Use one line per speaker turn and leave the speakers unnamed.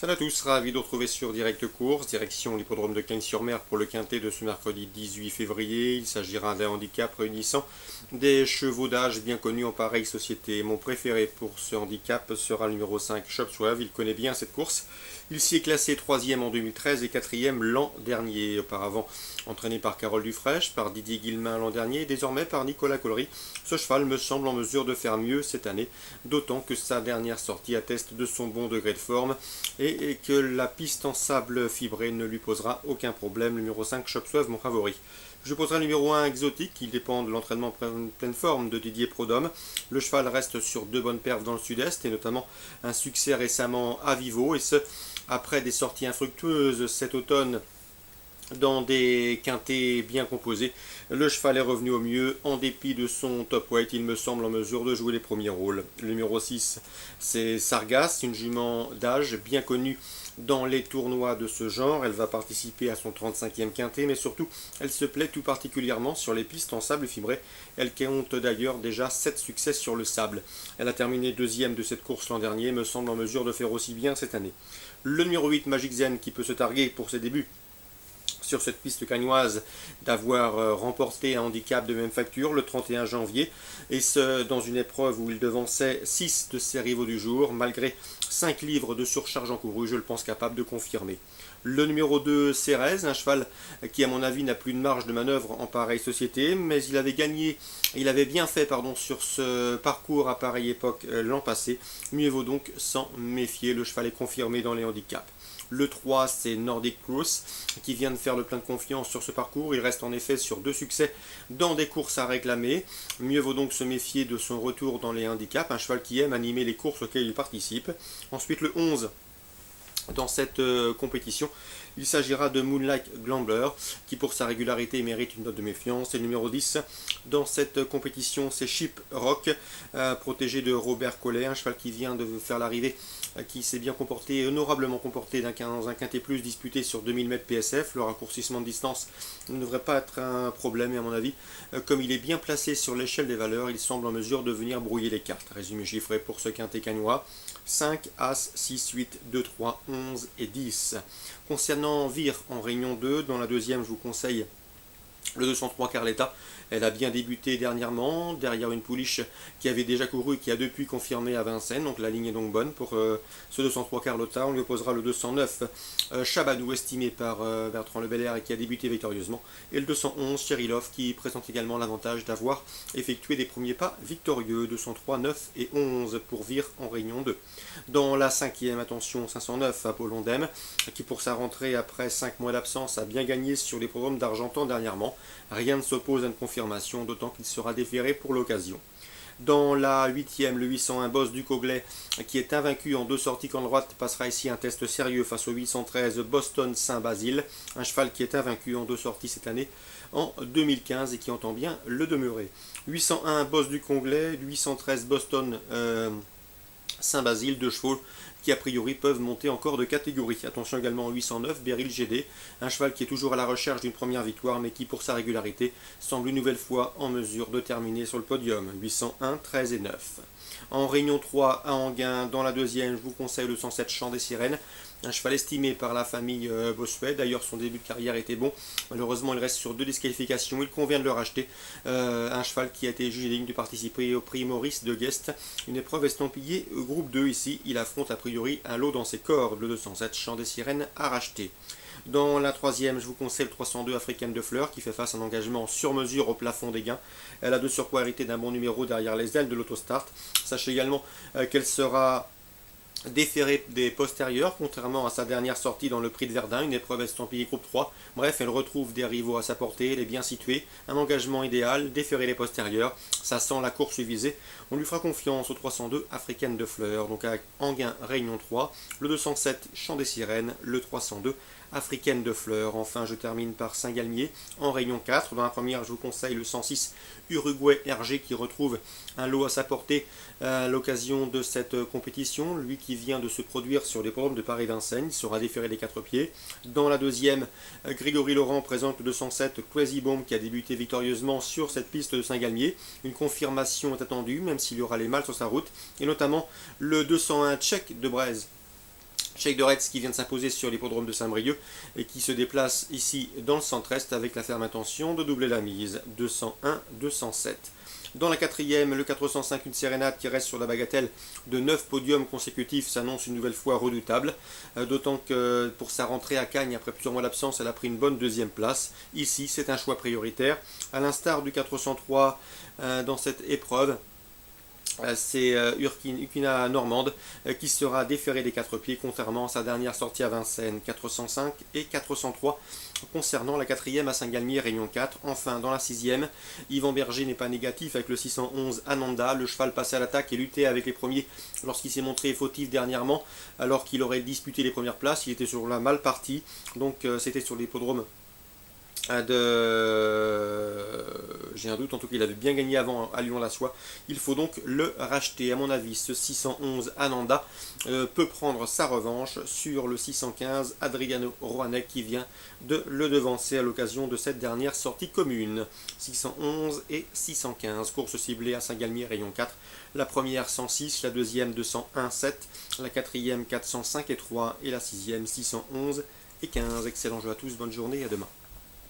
Salut à tous, ravi de retrouver sur Direct Course, direction l'hippodrome de Cagnes-sur-Mer pour le quintet de ce mercredi 18 février. Il s'agira d'un handicap réunissant des chevaux d'âge bien connus en pareille société. Mon préféré pour ce handicap sera le numéro 5, Shopswave. Il connaît bien cette course. Il s'y est classé 3e en 2013 et 4e l'an dernier. Auparavant, entraîné par Carole Dufraîche, par Didier Guillemin l'an dernier et désormais par Nicolas Collery. Ce cheval me semble en mesure de faire mieux cette année, d'autant que sa dernière sortie atteste de son bon degré de forme et que la piste en sable fibré ne lui posera aucun problème. Le numéro 5, Shopswave, mon favori. Je poserai le numéro 1 exotique, qui dépend de l'entraînement pleine forme de Didier Prodhomme. Le cheval reste sur deux bonnes perfs dans le sud-est et notamment un succès récemment à Vivo, et ce après des sorties infructueuses cet automne dans des quintés bien composés. Le cheval est revenu au mieux en dépit de son top weight. Il me semble en mesure de jouer les premiers rôles. Le numéro 6, c'est Sargas, une jument d'âge bien connue dans les tournois de ce genre. Elle va participer à son 35e quintet, mais surtout, elle se plaît tout particulièrement sur les pistes en sable fibré. Elle compte d'ailleurs déjà 7 succès sur le sable. Elle a terminé deuxième de cette course l'an dernier et me semble en mesure de faire aussi bien cette année. Le numéro 8, Magic Zen, qui peut se targuer pour ses débuts sur cette piste cagnoise d'avoir remporté un handicap de même facture le 31 janvier, et ce dans une épreuve où il devançait 6 de ses rivaux du jour, malgré 5 livres de surcharge encourue. Je le pense capable de confirmer. Le numéro 2, Cérès, un cheval qui à mon avis n'a plus de marge de manœuvre en pareille société, mais il avait bien fait sur ce parcours à pareille époque l'an passé. Mieux vaut donc s'en méfier, le cheval est confirmé dans les handicaps. Le 3, c'est Nordic Cruise, qui vient de faire le plein de confiance sur ce parcours. Il reste en effet sur 2 succès dans des courses à réclamer. Mieux vaut donc se méfier de son retour dans les handicaps. Un cheval qui aime animer les courses auxquelles il participe. Ensuite, le 11, dans cette compétition, il s'agira de Moonlight Gambler, qui pour sa régularité mérite une note de méfiance. Et le numéro 10, dans cette compétition, c'est Ship Rock, protégé de Robert Collet, un cheval qui vient de faire l'arrivée, qui s'est bien comporté, honorablement comporté dans un quintet plus disputé sur 2000 mètres PSF. Le raccourcissement de distance ne devrait pas être un problème, et à mon avis, comme il est bien placé sur l'échelle des valeurs, il semble en mesure de venir brouiller les cartes. Résumé chiffré pour ce quintet cagnois: 5, As, 6, 8, 2, 3, 11 et 10. Concernant Vire en Réunion 2, dans la deuxième, je vous conseille le 203 Carletta. Elle a bien débuté dernièrement, derrière une pouliche qui avait déjà couru et qui a depuis confirmé à Vincennes. Donc la ligne est donc bonne pour ce 203 Carletta. On lui opposera le 209 Chabadou, estimé par Bertrand Lebelair et qui a débuté victorieusement. Et le 211 Cherilov, qui présente également l'avantage d'avoir effectué des premiers pas victorieux. 203, 9 et 11 pour Vire en Réunion 2. Dans la cinquième, attention, 509 Apollon Dème, qui pour sa rentrée après 5 mois d'absence a bien gagné sur les programmes d'Argentan dernièrement. Rien ne s'oppose à une confirmation, d'autant qu'il sera déféré pour l'occasion. Dans la huitième, le 801 Boss du Coglet, qui est invaincu en 2 sorties qu'en droite, passera ici un test sérieux face au 813 Boston Saint-Basile, un cheval qui est invaincu en 2 sorties cette année en 2015 et qui entend bien le demeurer. 801 Boss du Coglet, 813 Boston Saint-Basile, 2 chevaux qui a priori peuvent monter encore de catégorie. Attention également au 809 Beryl GD, un cheval qui est toujours à la recherche d'une première victoire, mais qui pour sa régularité semble une nouvelle fois en mesure de terminer sur le podium. 801, 13 et 9. En Réunion 3 à Enghien, dans la deuxième, je vous conseille le 107 Chant des Sirènes, un cheval estimé par la famille Bossuet. D'ailleurs, son début de carrière était bon. Malheureusement, il reste sur 2 disqualifications. Il convient de le racheter. Un cheval qui a été jugé digne de participer au prix Maurice de Guest. Une épreuve estampillée groupe 2 ici. Il affronte a priori un lot dans ses cordes. Le 207 Chant des Sirènes à racheter. Dans la troisième, je vous conseille le 302 Africaine de Fleurs, qui fait face à un engagement sur mesure au plafond des gains. Elle a de surcroît hérité d'un bon numéro derrière les ailes de l'autostart. Sachez également qu'elle sera déférée des postérieurs, contrairement à sa dernière sortie dans le prix de Verdun, une épreuve estampillée groupe 3. Bref, elle retrouve des rivaux à sa portée, elle est bien située, un engagement idéal, déférer les postérieurs, ça sent la course visée. On lui fera confiance au 302 Africaine de Fleurs, donc à Enghien Réunion 3, le 207 Chant des Sirènes, le 302 Africaine de Fleurs. Enfin, je termine par Saint-Galmier en Réunion 4. Dans la première, je vous conseille le 106 Uruguay RG, qui retrouve un lot à sa portée à l'occasion de cette compétition. Lui qui vient de se produire sur les programmes de Paris-Vincennes, il sera déféré des 4 pieds. Dans la deuxième, Grégory Laurent présente le 207 Crazy Bomb, qui a débuté victorieusement sur cette piste de Saint-Galmier. Une confirmation est attendue, même s'il y aura les mâles sur sa route, et notamment le 201 Tchèque de Braise, Shake de Retz qui vient de s'imposer sur l'hippodrome de Saint-Brieuc et qui se déplace ici dans le centre-est avec la ferme intention de doubler la mise, 201-207. Dans la quatrième, le 405, une sérénade qui reste sur la bagatelle de 9 podiums consécutifs s'annonce une nouvelle fois redoutable, d'autant que pour sa rentrée à Cagnes, après plusieurs mois d'absence, elle a pris une bonne deuxième place. Ici, c'est un choix prioritaire, à l'instar du 403 dans cette épreuve. C'est Urquina Normande qui sera déféré des 4 pieds, contrairement à sa dernière sortie à Vincennes, 405 et 403. Concernant la quatrième à Saint-Galmier, Réunion 4. Enfin, dans la sixième, Yvan Berger n'est pas négatif avec le 611 Ananda. Le cheval passé à l'attaque et lutté avec les premiers lorsqu'il s'est montré fautif dernièrement, alors qu'il aurait disputé les premières places. Il était sur la mal partie, donc c'était sur l'hippodrome j'ai un doute, en tout cas il avait bien gagné avant à Lyon-la-Soie. Il faut donc le racheter. À mon avis, ce 611 Ananda peut prendre sa revanche sur le 615 Adriano Rouanet qui vient de le devancer à l'occasion de cette dernière sortie commune. 611 et 615, course ciblée à Saint-Galmier, rayon 4. La première 106, la deuxième 201-7, la quatrième 405 et 3 et la sixième 611 et 15. Excellent jeu à tous, bonne journée et à demain.